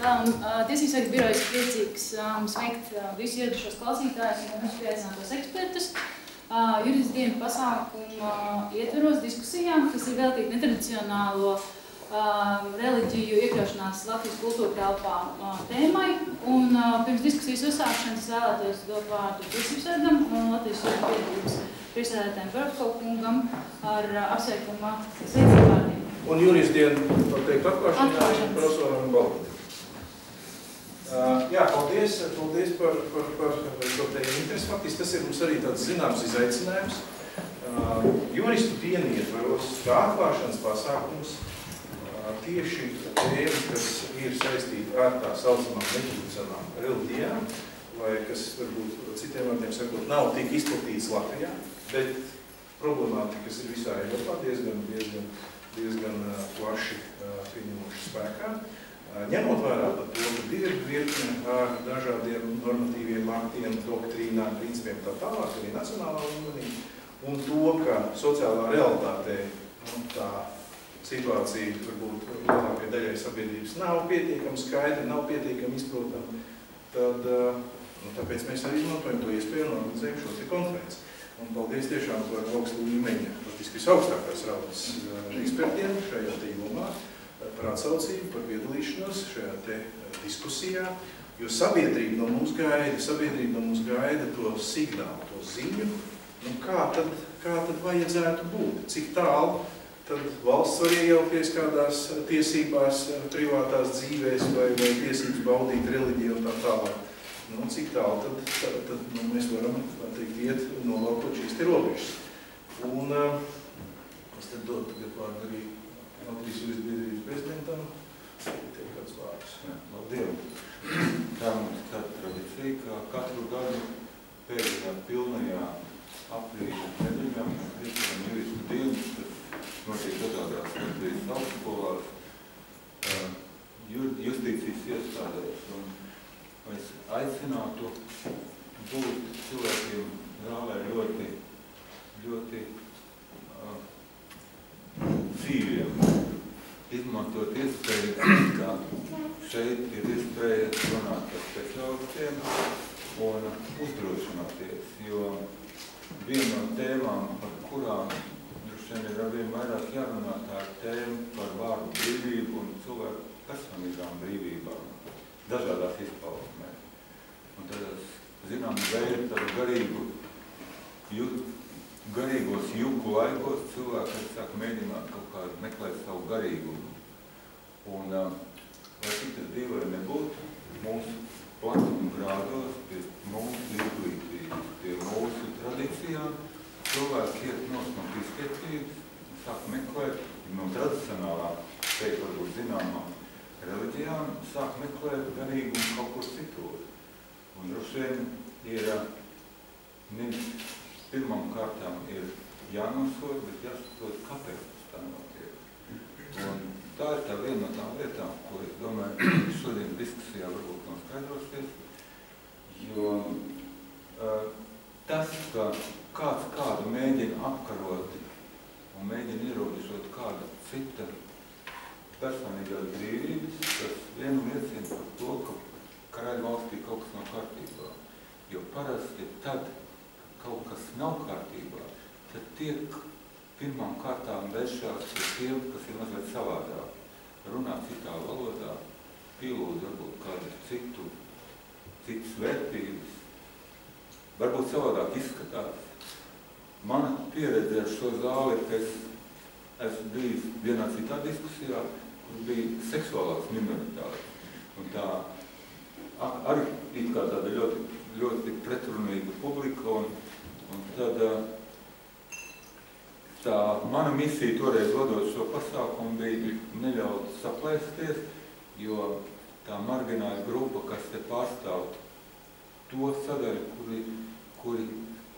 Tiesības sargu birojas priecīgs sveikt visu ieradušos klausītājus un mūsu pieaicinātos ekspertus. Juridisku dienu pasākuma ietveros diskusijām, kas ir veltīti netradicionālo reliģiju iekļaušanās Latvijas kultūra telpā tēmai. Un pirms diskusijas uzsākšanas vēlētos dot vārdu tiesības sargam un Latvijas juristu biedrības priekšsēdētājiem Brovko kungam ar apsveikuma sveicības vārdiem. Un juristu dienu, var teikt, atklāšanai profesoram Baltam. Jā, paldies par šo te interesi. Faktiski tas ir mums arī tāds zināms izaicinājums. Juristu dienu ietvaros kā atklāšanas pasākums tieši tēma, kas ir saistīta ar tā saucamām netradicionālām reliģijām, vai kas varbūt citiem vārdiem sakot nav tik izplatīts Latvijā, bet problemātika, kas ir visā Eiropā diezgan plaši pieņemoši spēkā. Ņemot vērā par to, ka ir virkne ar dažādiem normatīviem aktiem, doktrīnām, principiem tā tālāk, arī nacionālā līmenī, un to, ka sociālā realitātē tā situācija varbūt lielākajai daļai sabiedrības nav pietiekami skaidra, nav pietiekami izprotama, tad tāpēc mēs arī izmantojam to iespēju un organizējam šo te konferenci. Un paldies tiešām par augstu līmeņa, faktiski visaugstākās raudas ekspertiem šajā te jomā, par atsaucību, par piedalīšanos šajā te diskusijā, jo sabiedrība no mums gaida to signālu, to ziņu, kā tad vajadzētu būt, cik tālu tad valsts var iejaukties kādās tiesībās, privātās dzīvēs vai tiesības baudīt reliģiju un tā tālāk. Cik tālu tad mēs varam, teikt, iet novalkot šīs te robežas. Un es tad dotu tagad vārdu arī Latvijas juristu biedrības prezidentam. Tiek kāds vārds. Labdien! Tā mums tāda tradīcija, ka katru gadu pēdējā pilnajā aprīļa nedēļā mēs rīkojam juristu dienas, kas notiek dažādās Latvijas augstskolās, justīcijas iestādēs. Un es aicinātu būt cilvēkiem zālē ļoti dzīviem, izmantot iespēju, ka šeit ir iespēja runāt ar speciālistiem un uzdrošināties, jo viena no tēmām, par kurām šeit ir arvien vairāk jārunā, tā ir tēma par vārdu brīvību un cilvēku personīgām brīvībām, dažādās izpausmēs. Un tad, zinām, veidu tādu garīgos juku laikos cilvēki, kas sāk mēģināt kaut kādu meklēt savu garīgumu. Un, lai cik tas dīvai nebūtu, mūsu platuma grādos, pie mūsu izglītības, pie mūsu tradīcijām, cilvēki iet no pieskatības, sāk meklēt no tradicionālām, teikt, varbūt zināmām reliģijām, sāk meklēt garīgumu kaut kur citur. Un droši vien ir pirmām kārtām ir jānosod, bet jāsaprot, kāpēc tas tā notiek. Un tā ir tā viena no tām lietām, ko es domāju, šodien diskusijā varbūt noskaidrosies, jo tas, ka kāds kādu mēģina apkarot un mēģina ierobežot kāda cita personīgās brīvības, tas vienu liecina par to, ka karaļvalstī kaut kas nav kārtībā. Jo parasti tad, kaut kas nav kārtībā, tad tiek pirmām kārtām vēršās pie tiem, kas ir mazliet savādāk. Runā citā valodā, pielūdz varbūt kādu citas vērtības, varbūt savādāk izskatās. Mana pieredze ar šo zāli ir, ka es esmu bijis vienā citā diskusijā, kur bija seksuālās minoritātes. Un tā arī it kā tāda ļoti pretrunīga publika, un tad tā mana misija toreiz vadot šo pasākumu bija neļaut saplēsties, jo tā margināla grupa, kas te pārstāv to sadaļu, kuri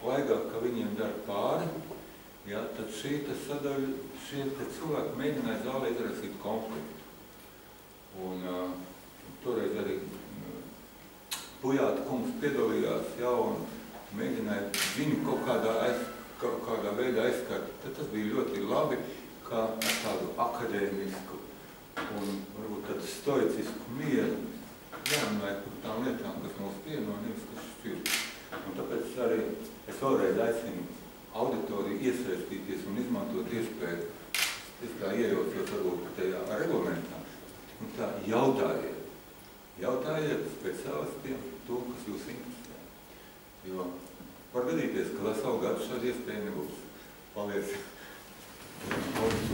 laigā, ka viņiem dara pāri, tad šī sadaļa, šie cilvēki mēģināja zālē izraisīt konfliktu. Un toreiz arī Pujāta kungs piedalījās, un mēģināja viņu kaut kādā veidā aizskart. Tad tas bija ļoti labi, kā ar tādu akadēmisku un varbūt tādu stoicisku mieru jārunāja par tām lietām, kas mūs vieno, nevis kas šķir. Un tāpēc arī es vēlreiz aicinu auditoriju iesaistīties un izmantot iespēju, es tā iejaucos varbūt tajā reglamentā, un tā jautājiet. Jautājiet speciālistiem to, kas jūs interesē. Jo var gadīties, ka lai savu gadu šāda iespēja nebūs. Paldies!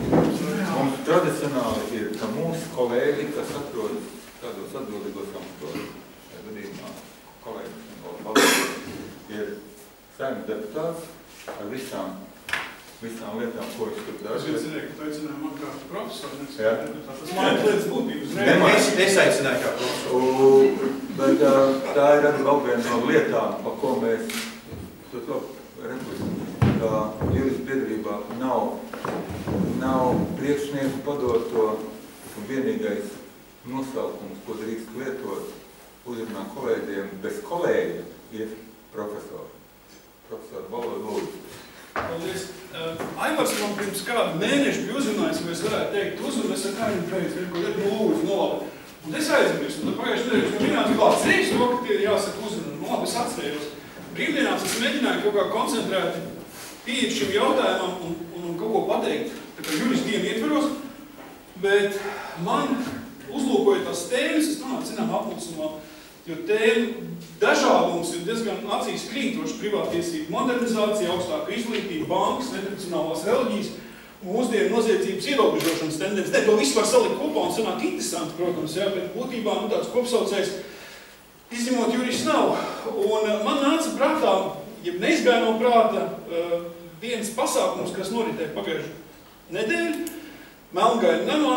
Mums tradicionāli ir, ka mūsu kolēģi, kas atrodas kādos atbildīgos amatos, šajā gadījumā kolēģis, ir saimnes deputāts ar visām lietām, ko viņš tur dara. Es iecerēju, ka tu aicināji man kā profesoru, Jā. tas man lietas būtības. Es aicināju kā profesoru. Bet tā ir arī vēl viena no lietām, pa ko mēs Jūras biedrībā nav priekšnieku padoto un vienīgais nosaukums, ko drīkst lietot uzrunā kolēģiem, bez kolēģa ir profesori. Profesori Valoda Lūdzu. Paldies. Aivars man pirms kādu mēnešu bija uzrunājis, vai es varētu teikt uzrunu, es ar kādu reizi, ko lūdzu nolabu. Un es aizmirstu, un tad pagājuši nedēļas man minēts, ka atcerējuši to, ka tie ir jāsaka uzrunu. Nu labi, es atcerējos. Brīvdienās es mēģināju kaut kā koncentrēti pieeja šim jautājumam un kaut ko pateikt, tā kā Juris dienu ietveros, bet man uzlūkojot tās tēmas, es nonācu zinām apmulsumā, jo tēma dažādums ir diezgan acīs krītoši privātiesību modernizācija, augstāka izglītība, bankas, netradicionālās reliģijas, mūsdienu noziedzības ierobežošanas tendences. Ne, to visu var salikt kopā un sanāk interesanti, protams, jā, bet būtībā tāds kopsaucējs izņemot Juris nav. Un man nāca prātā, ja neizgāja no prāta, viens pasākums, kas noritēja pagājušu nedēļu, Melngaļa namā,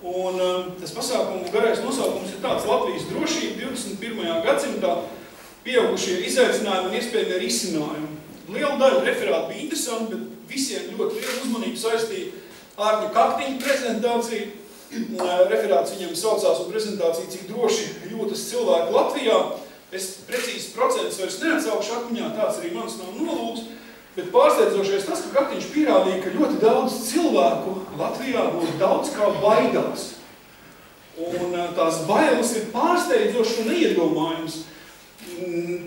un tas pasākumu garais nosaukums ir tāds Latvijas drošība 21. gadsimtā, pieaugušie izaicinājumi un iespējamie risinājumi. Liela daļa referāti bija interesanti, bet visiem ļoti liela uzmanība saistīja Ārņa Kaktiņa prezentāciju. Referāts viņam saucās un prezentācija, cik droši jūtas cilvēki Latvijā. Es precīzi procentus vairs neatsaukšu atmiņā, tāds arī mans nav nolūks, bet pārsteidzošais tas, ka Kaktiņš pierādīja, ka ļoti daudz cilvēku Latvijā no daudz kā baidās. Un tās bailes ir pārsteidzošas un neiedomājums.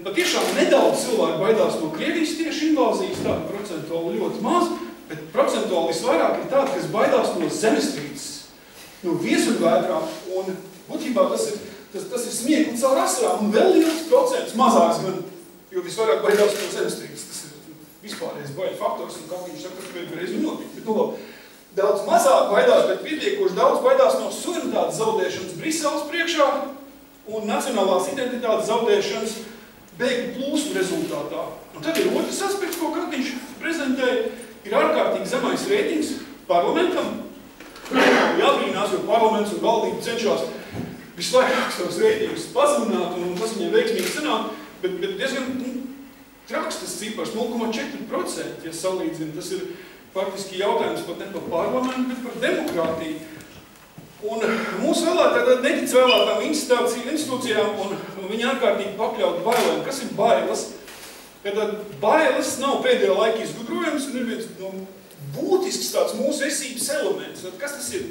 Patiešām nedaudz cilvēku baidās no Krievijas tieši invāzijas, tāda procentuāli ļoti maz, bet procentuāli visvairāk ir tāda, kas baidās no zemestrīces, no viesuļvētrām, un būtībā tas ir smiekli caur asarām, un vēl liels procents mazāks, jo visvairāk baidās no zemestrīces. Tas ir vispārējais baiļu faktors, un kā viņš saka, ka reiz ir notikt. Bet, daudz mazāk baidās, bet pietiekoši daudz baidās no suverenitātes zaudēšanas Briseles priekšā un nacionālās identitātes zaudēšanas bēgļu plūsmu rezultātā. Un tad ir otrs aspekts, ko Kaktiņš prezentēja, ir ārkārtīgi zemais reitings parlamentam. Jābrīnās, jo parlaments un valdība cenšas visvairāk savus reitingus pazemināt, un tas viņiem veiksmīgi sanāk, bet diezgan traks tas cipars, 0,4%, ja salīdzina. Tas ir faktiski jautājums pat ne par parlamentu, bet par demokrātiju. Un mūsu vēlētāji netic vēlētām institūcijām, un viņi ārkārtīgi pakļaut bailēm. Kas ir bailes? Kad bailes nav pēdējā laika izgudrojums, un ir viens būtisks tāds mūsu esības elements. Kas tas ir?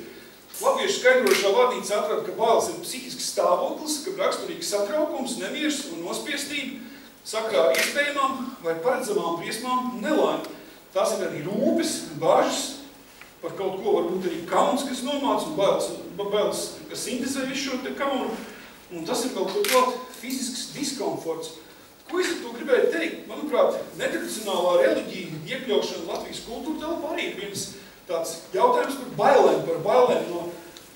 Latviešu skaidrošā vārnīca atrada, ka bailes ir psihisks stāvoklis, ka raksturīgs satraukums, nemieris un nospiestība sakrā ar iespējamām vai paredzamām briesmām un nelaimi. Tās ir arī rūpes, bažas, par kaut ko varbūt arī kauns, kas nomāc, un bailes, kas sintezē visu šo te kaunu. Un tas ir kaut klāt fizisks diskomforts. Ko es ar to gribēju teikt? Manuprāt, netradicionālā reliģija iekļaušana Latvijas kultūra telpā arī ir viens tāds jautājums par bailēm no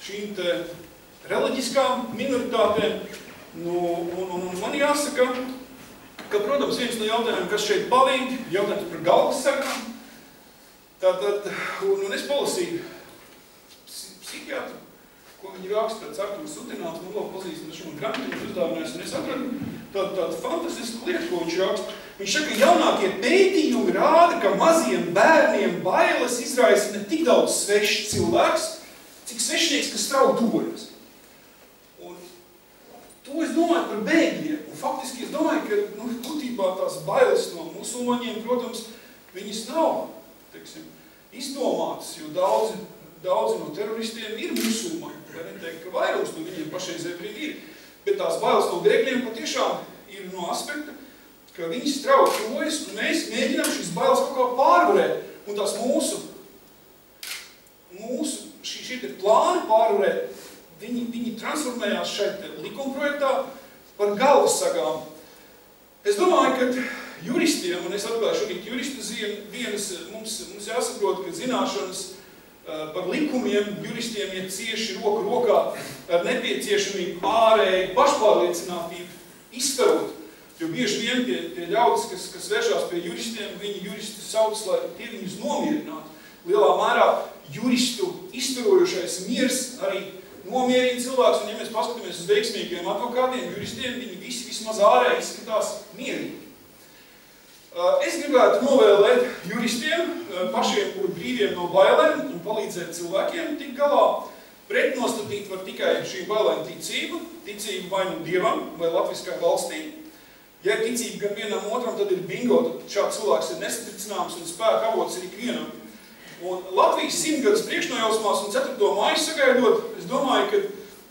šīm te reliģiskām minoritātēm. Un man jāsaka, ka, protams, viens no jautājumiem, kas šeit palīd, jautājums par galvas sagām. Un es palasīju psihiatru, ko viņi raksta, tāds Artūrs Sutināts, man vēl pazīst, un šo grāmatiņu uzdāvinājos, un es atradu tādu fantastisku lietu, ko viņš raksta. Viņš saka, ka jaunākie pētījumi rāda, ka maziem bērniem bailes izraisa ne tik daudz svešs cilvēks, cik svešnieks, kas strauji tuvojas. Un to es domāju par bēgļiem. Un faktiski es domāju, ka būtībā tās bailes no musulmaņiem, protams, viņas nav, teiksim, izdomātas, jo daudzi no teroristiem ir musulmaņi. var neteikt, ka vairums no viņiem pašreizē brīdī ir. Bet tās bailes no bēgļiem patiešām ir no aspekta, ka viņi strauji tuvojas, un mēs mēģinām šīs bailes kaut kā pārvarēt. Un tās mūsu šie plāni pārvarēt, viņi transformējās šeit likumprojektā par galvassagām. Es domāju, ka juristiem, un es atklāju šorīt juristu dienas, mums jāsaprot, ka zināšanas par likumiem juristiem ir cieši roku rokā ar nepieciešamību ārēji pašpārliecinātību izstarot. Jo bieži vien tie ļaudis, kas vēršās pie juristiem, viņi juristi sauc, lai tie viņus nomierinātu. Lielā mērā juristu izturojušais miers arī nomierina cilvēks, un ja mēs paskatāmies uz veiksmīgiem advokātiem, juristiem, viņi visi vismaz ārēji izskatās mierīgi. Es gribētu novēlēt juristiem, pašiem, kuri brīviem no bailēm un palīdzēt cilvēkiem tik galā, pretnostatīt var tikai šī bailēm ticību vai nu Dievam vai latviskai valstī. Ja ir ticība gan vienam otram, tad ir bingo, tad šāds cilvēks ir nesatricināms un spēka avots ir ikvienam. Un Latvijas 100 gadus priekšnojausmās un 4. māju sagaidot, es domāju, ka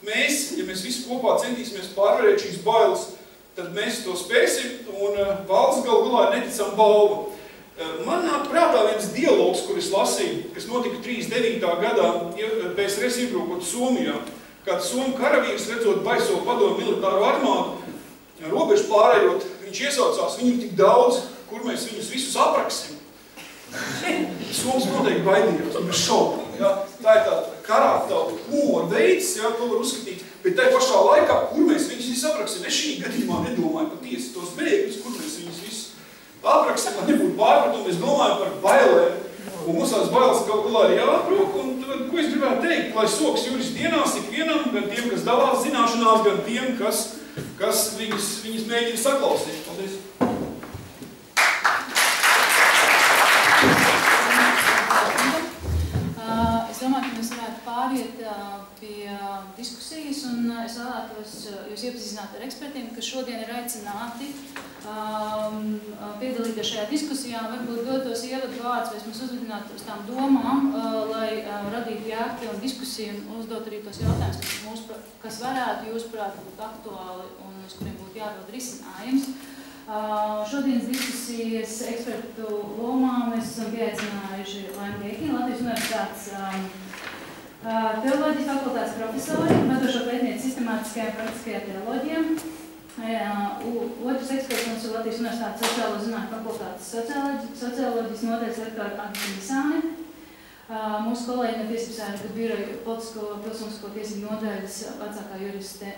mēs, ja mēs visi kopā centīsimies pārvarēt šīs bailes, tad mēs to spēsim, un valsts galu galā ir neticama balva. Man nāk prātā viens dialogs, kur es lasīju, kas notika 39. gadā PSRS iebrukot Somijā, kad Somu karavīrs, redzot baiso padomu militāro armādu, robežu pārējot, viņš iesaucās, viņu tik daudz, kur mēs viņus visus apraksim. Soms noteikti baidījās, un bez šaubām. Ja? Tā ir tāda karāktauta humora veids, ja, to var uzskatīt, bet tai pašā laikā, kur mēs viņus visus apraksim, es šī gadījumā nedomāju patiesi tos bēgļus, kur mēs viņus visus apraksim, lai nebūtu pārpratumi, es domāju par bailēm, un mums tās bailes kaut galā ir jāatbrok, un tad, ko es gribētu teikt, lai soks juristu dienās ikvienam, gan tiem, kas dalās zināšanās, gan tiem, kas viņus mēģina saklausīt. Paldies! Es domāju, ka mēs varētu pāriet pie diskusijas, un es vēlētos jūs iepazīstināt ar ekspertiem, kas šodien ir aicināti piedalīties šajā diskusijā. Varbūt dotos ievadu vārds, vai es mums uzvedinātu uz tām domām, lai radītu jēgpilnu diskusiju un uzdot arī tos jautājumus, kas varētu, jūsuprāt, būt aktuāli un uz kuriem būtu jārod risinājums. Šodienas diskusijas ekspertu lomā mēs esam pieaicinājuši Laimi Geikinu, Latvijas Universitātes teoloģijas fakultātes profesori, vadošo pētnieci sistemātiskajā un praktiskajā teoloģijā. Otrs eksperts mums ir Latvijas Universitātes sociālo zinātņu fakultātes socioloģijas nodaļas lektora Agnes Misāne. Mūsu kolēģi no Tiesības sarga biroja politisko pilsonisko tiesību nodaļas vecākā juriste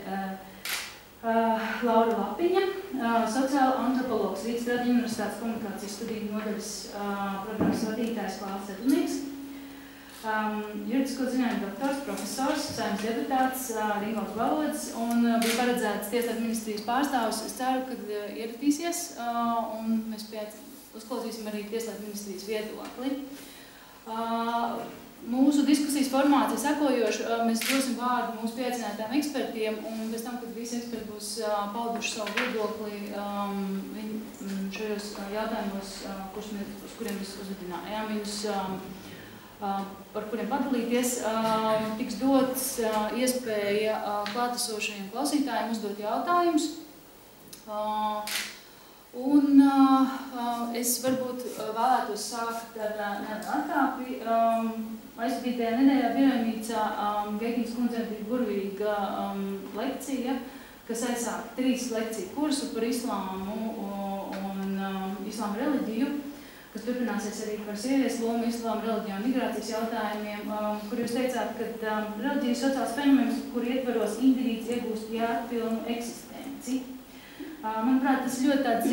Laura Lapiņa, sociāla antropologs, Rīgas Tradiņu Universitātes komunikācijas studiju nodaļas programmas vadītājs Klāts Edunīgs, juridisko zinātņu doktors, profesors, saimnes deputāts Ringolds Valods un bija paredzēts Tieslietu ministrijas pārstāvis. Es ceru, ka ieradīsies un mēs uzklausīsim arī Tieslietu ministrijas viedokli. Mūsu diskusijas formāts ir sekojoši. Mēs dosim vārdu mūsu pieaicinātājiem ekspertiem, un pēc tam, kad visi eksperti būs pauduši savu viedokli šajos jautājumos, uz kuriem mēs uzvedinājām viņus, par kuriem padalīties, tiks dots iespēja klātesošajiem klausītājiem uzdot jautājumus. Un es varbūt vēlētos sākt ar atkāpi. Aizvadītajā nedēļā Birojnīcā Geikins kundzei bija burvīga lekcija, kas aizsāka 3 lekciju kursu par islāmu un islāma reliģiju, kas turpināsies arī par sievietes lomu islāma reliģijā un migrācijas jautājumiem, kur jūs teicāt, ka reliģija ir sociāls fenomens, kur ietvaros indivīds iegūst jēgpilnu eksistenci. Manuprāt, tas ir ļoti tāds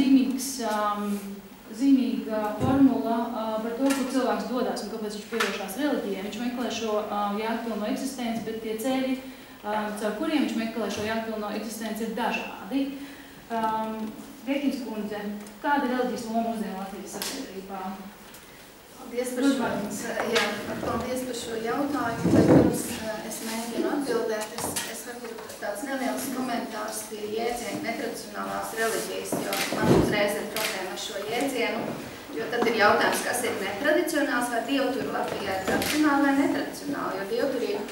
zīmīga formula par to, kur cilvēks dodas un kāpēc viņš pievēršās reliģijai. Viņš meklē šo jēgpilno eksistenci, bet tie ceļi, caur kuriem viņš meklē šo jēgpilno eksistenci, ir dažādi. Geikins kundze, kāda ir reliģijas loma mūsdienu Latvijas sabiedrībā? Paldies par šo jautājumu. Pirms es mēģinu atbildēt, es varbūt tāds neliels komentārs pie jēdziena netradicionālās reliģijas, jo man uzreiz ir problēma ar šo jēdzienu. Jo tad ir jautājums, kas ir netradicionāls, vai dievturi Latvijā ir tradicionāli vai netradicionāli, jo dievturība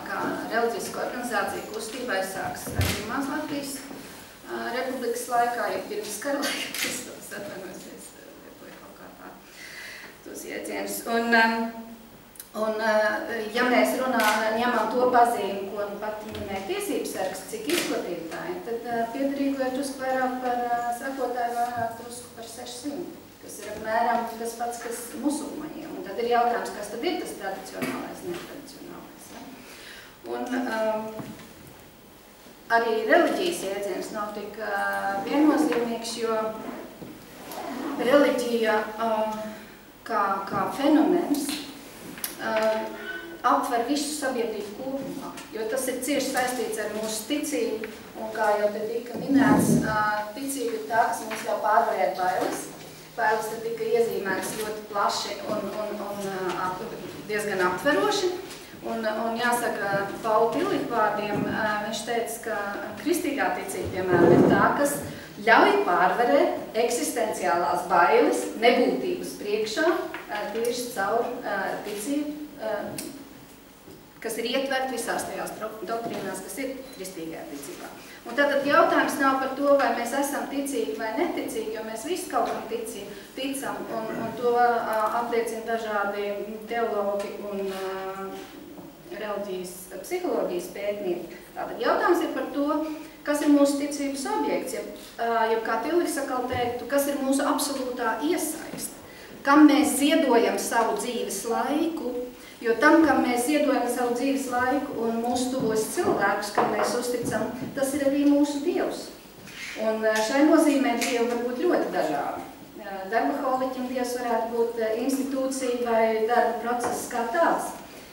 kā reliģiska organizācija kustībai sāks ar pirmās Latvijas republikas laikā, ja pirms kara laika, es atvainojos, lietoju kaut kā tā tos iedzienus. Un ja mēs ņemam to pazīmi, ko pat minēja tiesības sargs, cik izplatītāji, tad piedarīgo ir drusku vairāk par sekotāju, vairāk drusku par 600, kas ir apmēram tas pats, kas musulmaņiem. Un tad ir jautājums, kas tad ir tas tradicionālais, netradicionālais. Ja? Un arī reliģijas iedziens nav tik viennozīmīgs, jo reliģija kā fenomens aptver visu sabiedrību kopumā, jo tas ir cieši saistīts ar mūsu ticību, un kā jau te tika minēts, ticība ir tā, kas mums ļauj pārvarēt bailes. Bailes te tika iezīmētas ļoti plaši un diezgan aptveroši. Un jāsaka, Paula Tilika vārdiem, viņš teica, ka kristīgā ticība, piemēram, ir tā, kas ļauj pārvarēt eksistenciālās bailes, nebūtības priekšā, tieši caur ticību, kas ir ietvert visās tajās doktrīnās, kas ir kristīgajā ticībā. Un tātad jautājums nav par to, vai mēs esam ticīgi vai neticīgi, jo mēs visi kaut kam ticam, un to apliecina dažādi teologi un reliģijas, psiholoģijas pētnieki. Tātad jautājums ir par to, kas ir mūsu ticības objekts, ja kā Tilika sakal teiktu, kas ir mūsu absolūtā iesaiste, kam mēs ziedojam savu dzīves laiku, jo tam, kam mēs ziedojam savu dzīves laiku un mūsu tuvos cilvēkus, kam mēs uzticam, tas ir arī mūsu Dievs. Un šai nozīmē Dievi var būt ļoti dažādi. Darbaholiķim Dievs varētu būt institūcija vai darba process kā tāds.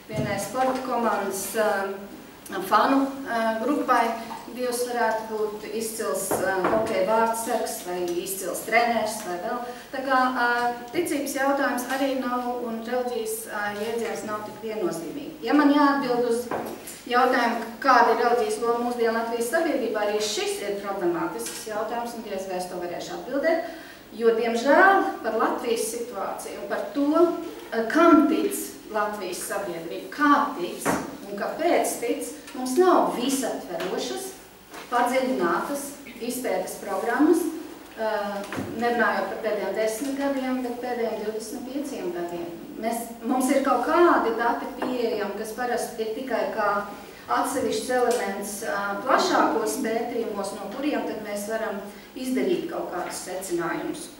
Vienai sporta komandas fanu grupai Dievs varētu būt izcils hokeja vārdsargs vai izcils treneris vai vēl. Tā kā ticības jautājums arī nav un reliģijas iedziens nav tik viennozīmīgi. Ja man jāatbild uz jautājumu, kāda ir reliģijas loma mūsdienu Latvijas sabiedrībā, arī šis ir problemātisks jautājums un diez vai es to varēšu atbildēt, jo, diemžēl, par Latvijas situāciju un par to, kam tic Latvijas sabiedrība, kā tic un kāpēc tic, mums nav visaptverošas, padziļinātas izpētes programmas, nerunājot par pēdējiem 10 gadiem, bet pēdējiem 25 gadiem. Mums ir kaut kādi dati pieejami, kas parasti ir tikai kā atsevišķs elements plašākos pētījumos, no kuriem tad mēs varam izdarīt kaut kādus secinājumus.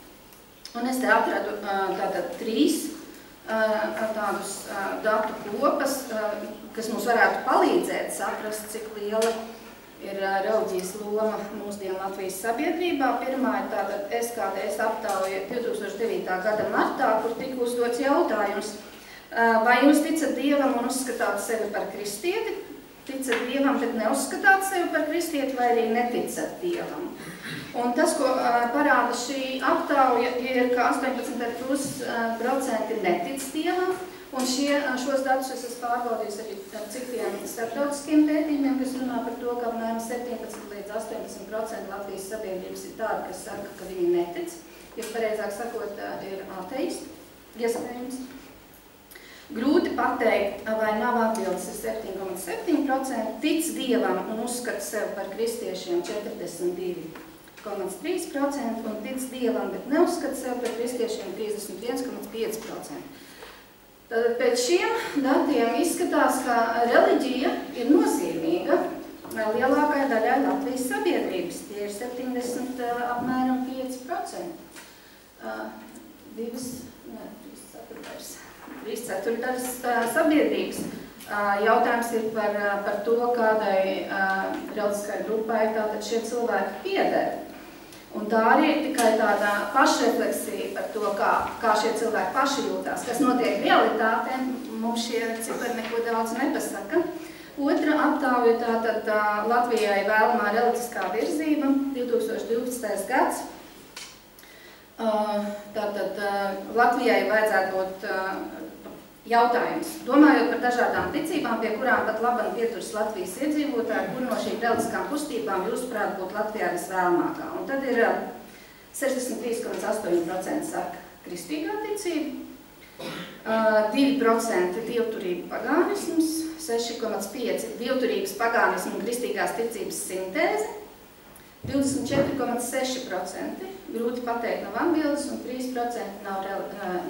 Un es te atradu tātad 3 tādus datu kopas, kas mums varētu palīdzēt saprast, cik liela ir reliģijas loma mūsdienu Latvijas sabiedrībā. Pirmā ir tātad SKDS aptauja 2009. gada martā, kur tika uzdots jautājums, vai jūs ticat Dievam un uzskatāt sevi par kristieti, ticat Dievam, bet neuzskatāt sevi par kristieti, vai arī neticat Dievam. Un tas, ko parāda šī aptauja, ir, ka 18% netic Dievam, un šos datus es esmu pārbaudījis arī ar citiem starptautiskiem pētījumiem, kas runā par to, ka apmēram 17 līdz 18% Latvijas sabiedrības ir tādi, kas saka, ka viņi netic, ja pareizāk sakot, ir ateisti, iespējams. Grūti pateikt, vai nav atbildes ir 7,7%, tic Dievam un uzskata sevi par kristiešiem 42,3%, un tic Dievam, bet neuzskata sevi par kristiešiem 31,5%. Tātad pēc šiem datiem izskatās, ka reliģija ir nozīmīga lielākajai daļai Latvijas sabiedrības. Tie ir apmēram 5%. 3/4 sabiedrības. Jautājums ir par to, kādai reliģiskai grupai tātad šie cilvēki pieder. Un tā arī ir tikai tāda pašrefleksija par to, kā šie cilvēki paši jūtās, kas notiek realitātē. Mums šie cipari neko daudz nepasaka. Otra aptauja tātad Latvijai vēlamā reliģiskā virzība, 2012. gads. Tātad Latvijai vajadzētu būt jautājums. Domājot par dažādām ticībām, pie kurām pat labam pieturas Latvijas iedzīvotāji, kur no šīm reliģiskām kustībām jūsuprāt būtu Latvijā visvēlamākā. Un tad ir 63,8% saka, kristīgā ticība, 2% dievturība pagānisms, 6,5% dievturības pagānismu un kristīgās ticības sintēze, 24,6% grūti pateikt nav atbildes un 3%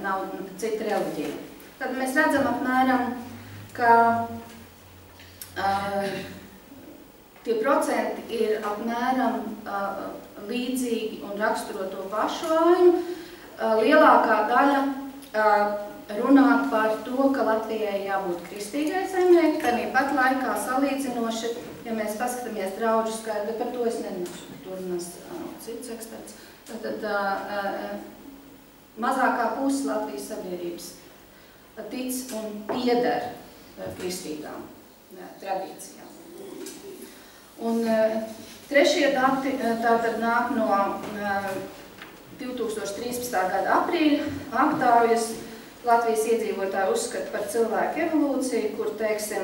nav cita reliģija. Tad mēs redzam apmēram, ka tie procenti ir apmēram līdzīgi un raksturo to pašu ainu. Lielākā daļa runā par to, ka Latvijai jābūt kristīgai zemei, tāpat laikā salīdzinoši, ja mēs paskatāmies draudžu skaitu, bet par to es nerunāšu, par to runās cits eksperts. Tad mazākā puse Latvijas sabiedrības tic un pieder kristīgām tradīcijām. Un trešie dati tātad nāk no 2013. gada aprīļa aptaujas. Latvijas iedzīvotāji uzskata par cilvēku evolūciju, kur, teiksim,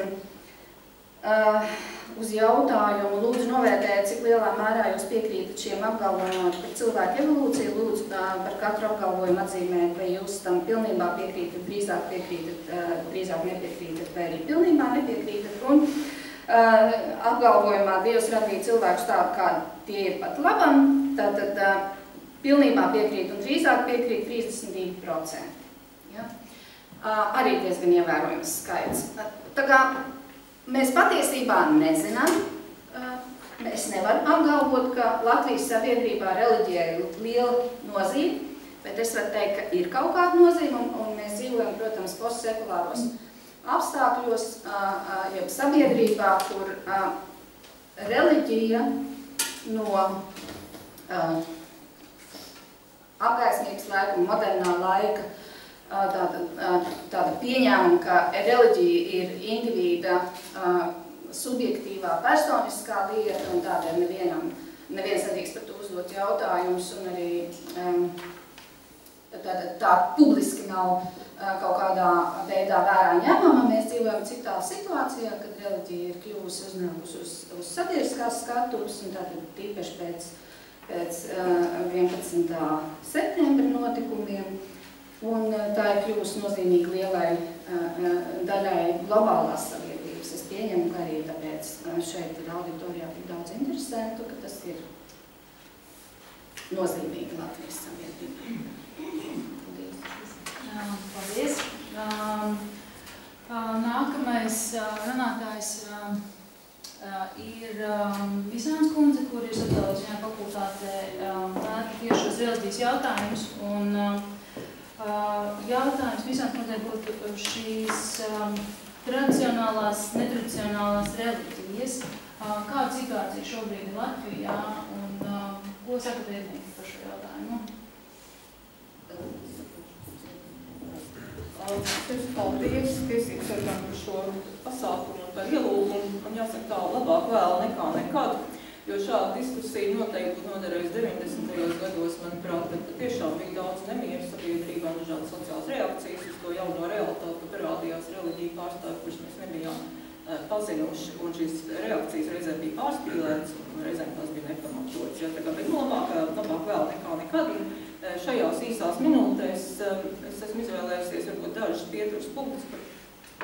uz jautājumu lūdzu novērtēt, cik lielā mērā jūs piekrītat šiem apgalvojumiem par cilvēku evolūciju, lūdzu par katru apgalvojumu atzīmēt, vai jūs tam pilnībā piekrītat, drīzāk nepiekrītat, vai arī pilnībā nepiekrītat. Un apgalvojumā Dievs radīja cilvēkus tādu, kādi tie ir pat labam, tātad pilnībā piekrīt un drīzāk piekrīt 32%. Ja? Arī diezgan ievērojams skaits. Tā kā mēs patiesībā nezinām, mēs nevaram apgalvot, ka Latvijas sabiedrībā reliģijai ir liela nozīme, bet es varu teikt, ka ir kaut kāda nozīme, un mēs dzīvojam, protams, postsekulāros apstākļos, jeb sabiedrībā, kur reliģija no apgaismības laika un modernā laika tāda pieņēmuma, ka reliģija ir individa subjektīvā personiskā lieta, un tādēļ neviens nedrīkst par to uzdot jautājumus, un arī tā publiski nav kaut kādā veidā vērā ņemama. Mēs dzīvojam citā situācijā, kad reliģija ir kļuvusi uznākusi uz sabiedriskās skatuves, un tātad tīpaši pēc 11. septembra notikumiem. Un tā ir kļuvusi nozīmīgi lielai daļai globālās sabiedrības. Es pieņemu, ka arī tāpēc šeit ir auditorijā tik daudz interesantu, ka tas ir nozīmīgi Latvijas sabiedrībai. Paldies. Nākamais runātājs ir Visāns kundze, kur ir socioloģijā fakultātē pēta tieši uz reliģijas jautājumus. Un jautājums Visāns kundzei būtu šīs tradicionālās, netradicionālās reliģijas. Kāda situācija šobrīd ir Latvijā un ko saka pētnieki par šo jautājumu? Paldies tiesības sargām par šo pasākumu un par ielūgumu. Man jāsaka tā, labāk vēl nekā nekad, jo šāda diskusija noteikti būtu noderējusi 90. gados, manuprāt, bet tiešām bija daudz nemieru sabiedrībā, dažādas sociālas reakcijas uz to jauno realitāti, ka parādījās reliģija pārstāvji, kurus mēs nebijām pazinuši, un šīs reakcijas reizēm bija pārspīlētas, un reizēm tās bija nepamatotas. Ja, bet labāk vēl nekā nekad. Šajās īsās minūtēs es esmu izvēlējusies varbūt dažas pieturas punktus, par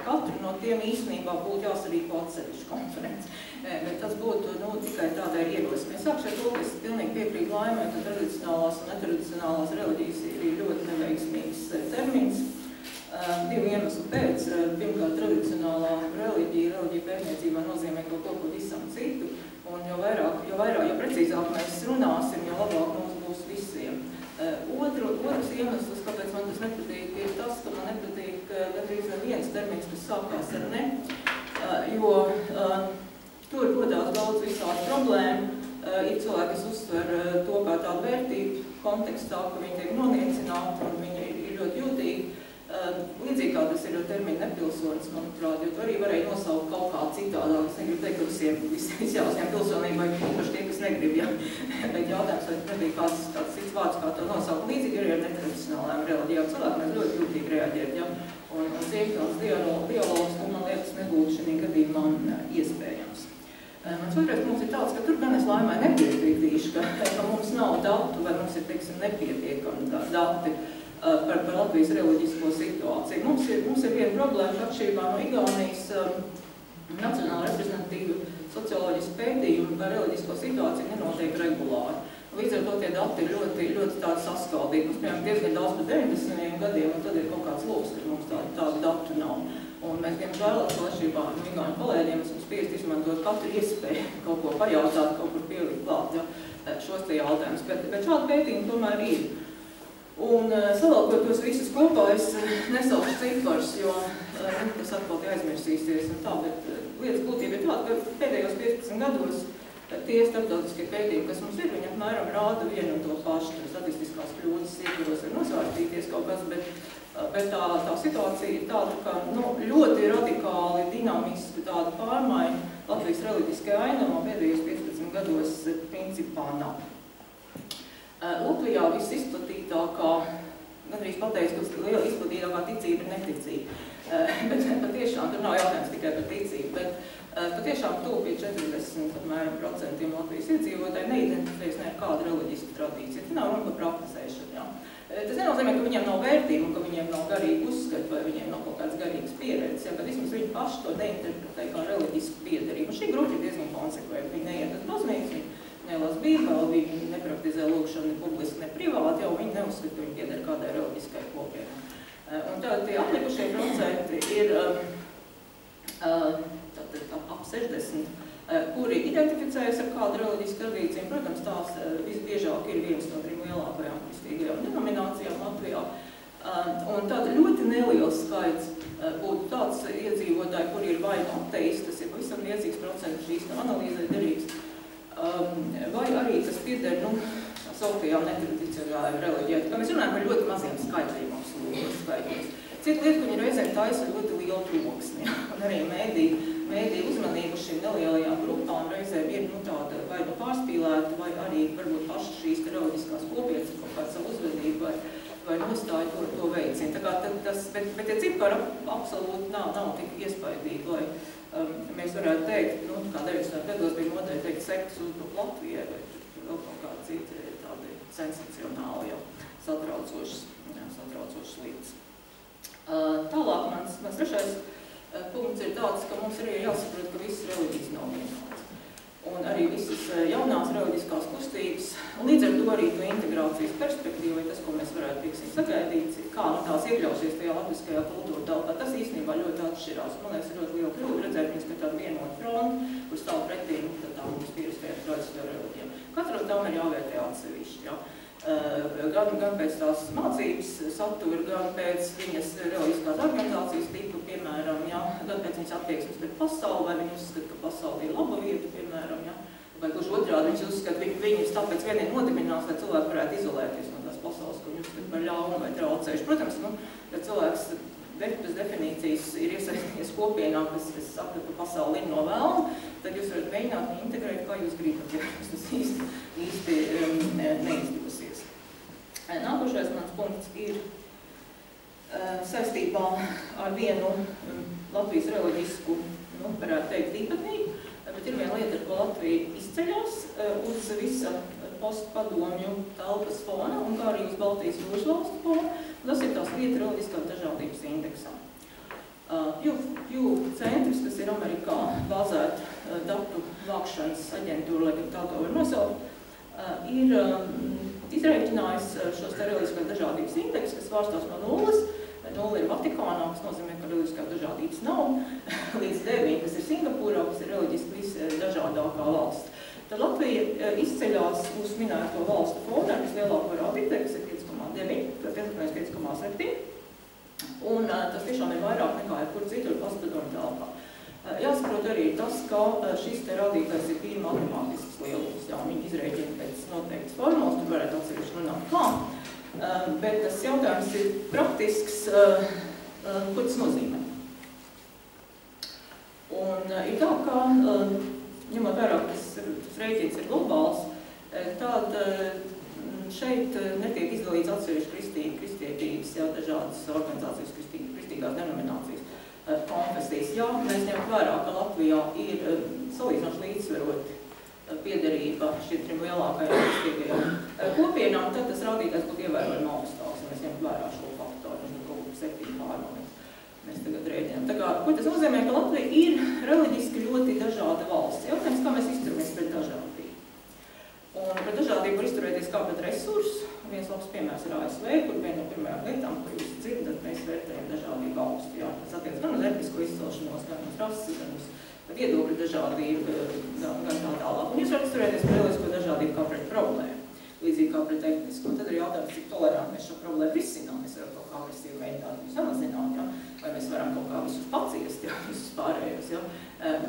katru no tiem īstenībā būtu jāsarīko atsevišķu konferenci. Bet tas būtu tikai tādai ierosinājumai. Sākšu ar to, ka es pilnīgi piekrītu Laimai, ka tradicionālās un netradicionālās reliģijas ir ļoti neveiksmīgs termins. Divu iemeslu pēc. Pirmkārt, tradicionālā reliģija pētniecībā nozīmē kaut ko visam citu, un jo precīzāk mēs runāsim, jo labāk mums būs visiem. Otrs iemesls, kāpēc man tas nepatīk, ir tas, ka man nepatīk gandrīz viens termins, kas sākās ar ne, jo tur rodās daudz visādi problēmu. Ir cilvēki, kas uztver to kā tādu vērtību kontekstā, ka viņi tiek noniecināti un viņi ir ļoti jūtīgi. Līdzīgi kā tas ir ar terminu nepilsonis, manuprāt, jo tu arī varēja nosaukt kaut kā citādāk. Es negribu teikt, ka visiem jāuzņem pilsonībai, īpaši tie, kas negrib, ja. Bet jautājums, vai nebija kāds cits vārds, kā to nosaukt. Līdzīgi arī ar netradicionālajām reliģijām. Cilvēki mēs ļoti jūtīgi reaģēt, ja. Un cieņpilns dialogs, man liekas, nebūtu šī gadījumā iespējams. Mans otrais punkts ir tāds, ka tur gan es Laimai nepiekritīšu, ka mums nav datu vai mums ir, teiksim, nepietiekami dati. par Latvijas reliģisko situāciju. Mums ir viena problēma atšķirībā no Igaunijas nacionāla reprezentatīva socioloģiska pētījuma par reliģisko situāciju nenotiek regulāri. Līdz ar to tie dati ir ļoti tādi saskaldīgi. Mums, piemēram, diezgan daudz par 90. gadiem, un tad ir kaut kāds lūks, ka mums tādu datu nav. Un mēs diemžēl atšķirībā no Igauņu kolēģiem esam spiest izmantot katru iespēju kaut ko pajautāt, kaut kur pielikt klāt šos te jautājumus. Bet šādi pētījumi tomēr ir. Un savalkot tos visus kopā, es nesaukšu ciparus, jo tas atkal aizmirsīsies un tā, bet lietas būtība ir tāda, ka pēdējos 15 gados tie starptautiskie pētījumi, kas mums ir, viņi apmēram rāda vienu un to pašu. Statistiskās kļūdas ietvaros ir nosvārstīties kaut kas, bet tā situācija ir tāda, ka ļoti radikāli, dinamiski tāda pārmaiņa Latvijas reliģiskajā ainamā pēdējos 15 gados principā nav. Latvijā visizplatītākā, gandrīz pateicu, ka liela izplatītākā ticība ir neticība. Bet patiešām tur nav jautājums tikai par ticību, bet patiešām tuvu pie 40% Latvijas iedzīvotāji neidentificējas ne ar kādu reliģisku tradīciju. Tas nav runa par praktizēšanu. Jā. Tas nenozīmē, ka viņiem nav vērtību un ka viņiem nav garīgi uzskati vai viņiem nav kaut kādas garīgas pieredzes, ja, bet vismaz viņi paši to neinterpretē kā reliģisku piederību. Un šī grupa ir diezgan konsekventa. Viņi neiet uz baznīcu, viņi nelasa Bībeli, viņi nepraktizē lūgšanu ne publiski, ne privāti, jau viņi neuzskata, ka viņi pieder kādai reliģiskai kopienai. Un tad tie atlikušie procenti ir ap 60, kuri identificējas ar kādu reliģisku tradīciju. Protams, tās visbiežāk ir vienas no 3 lielākajām kristīgajām denominācijām Latvijā. Un tad ļoti neliels skaits būtu tāds iedzīvotāji, kuri ir vai no ateisti, tas ir pavisam niecīgs procents šīs analīzē derīgs, vai arī tas pieder, sauktajām netradicionālajām reliģijām. Mēs runājam par ļoti maziem skaitļiem, absolūtos skaitļos. Cita lieta, ka viņi reizēm taisa ļoti lielu troksni, un arī mēdī uzmanību šīm nelielajām grupām reizēm ir tāda vai pārspīlēta, vai arī varbūt paši šīs reliģiskās kopienas kaut kādu savu uzvedību vai nostāju to veicina. Tā kā bet tie cipari absolūti nav tik iespaidīgi, lai mēs varētu teikt, kā 90. gados bija modē teikt sektas uzbruk Latvijai, vai vēl kaut kāda cita tādi sensacionāli jau satraucošas lietas. Tālāk mans trešais punkts ir tāds, ka mums arī jāsaprot, ka visas reliģijas nav vienādas. Un arī visas jaunās reliģiskās kustības, un līdz ar to arī to integrācijas perspektīvu, tas, ko mēs varētu tieksim sagaidīt, kā tās iekļausies tajā latviskajā kultūra telpā, tas īstenībā ļoti atšķirās. Man liekas, ir ļoti liela kļūda redzēt, ka tāda vienota fronta, kur stāv pretī tā mums pierastajām tradicionālajām reliģijām. Katra no tām ir jāvērtē atsevišķi. Jā. Gan pēc tās mācības satura, gan pēc viņas reliģiskās organizācijas tipu, piemēram, jā, gan pēc viņas attieksmes pret pasauli, vai viņi uzskata, ka pasauli ir laba vieta, piemēram, jā, vai kurš otrādi viņš uzskata, ka viņus tāpēc vienīgi nodibinās, lai cilvēki varētu izolēties no tās pasaules, ko viņi uzskata par ļaunu vai traucējuši. Protams, ja cilvēks bez definīcijas ir iesaistījies kopienā, kas saka, ka pasauli ir no vēlna, tad jūs varat mēģināt viņu integrēt, kā jūs gribat, ja tas īsti neizdevasies. Nākošais mans punkts ir saistībā ar vienu Latvijas reliģisku, varētu teikt, īpatnību, bet ir viena lieta, ar ko Latvija izceļas uz visa postpadomju telpas fona un kā arī uz Baltijas jūras valstu fona. Tas ir tās lieta reliģiskā dažādības indeksā. Pew centrs, kas ir Amerikā bāzēta datu vākšanas aģentūra, lai tā to var nosaukt, ir izreikinājis šos reliģiskās dažādības indeksus, kas vārstās no 0. 0 ir Vatikānā, kas nozīmē, ka reliģiskā dažādības nav, līdz 9, kas ir Singapūrā, kas ir reliģiski visdažādākā valsts. Tad Latvija izceļās uz minēto valstu fonā, kas lielāko rādītāju, kas ir 5,9, 5,7, un tas tiešām ir vairāk nekā jebkur citur postpadomju telpā. Jāsaprot arī tas, ka šis te rādītājs ir tīri matemātisks lielums, viņi izrēķina pēc noteiktas formulas, tur varētu atsevišķi runāt kā, bet tas jautājums ir praktisks, ko tas nozīmē. Un ir tā, ka ņemot vērā, ka tas rēķins ir globāls, tad šeit netiek izdalīts atsevišķi kristietības, dažādas organizācijas, kristīgās denominācijas, konfesijas. Jā, mēs ņemot vērā, ka Latvijā ir salīdzinoši līdzsvaroti piederība šiem 3 lielākajām kristīgajām kopienām, tad tas rādītājs būtu ievērojami augstāks. mēs ņemt vērā šo faktoru, kaut 7 pārmaiņas. Mēs tagad rēķinām. Tā kā, ko tas nozīmē, ka Latvija ir reliģiski ļoti dažāda valsts. Jautājums, kā mēs izturamies pret dažādību. Un pret dažādību var izturēties kā pret resursu. Viens labs piemērs ir ASV, kur viena no pirmajām lietām, ko jūs dzirdat, mēs vērtējam dažādību augstu. Jā, tas attiec gan uz etnisko izcelšanos, gan uz rasi, gan uz viedokļu dažādību, gan tā tālāk. Un jūs varat izturēties pret reliģisko dažādību kā pret problēmu. Līdzīgi kā pret etnisku. Un tad ir jautājums, cik toleranti mēs šo problēmu risinām. Mēs varam kaut kā agresīvi mēģināt viņu samazināt, ja? Vai mēs varam kaut kā visus paciest, ja? Visus pārējos. Ja?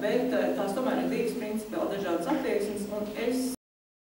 Bet tās tomēr ir divas principiāli dažādas attieksmes, un es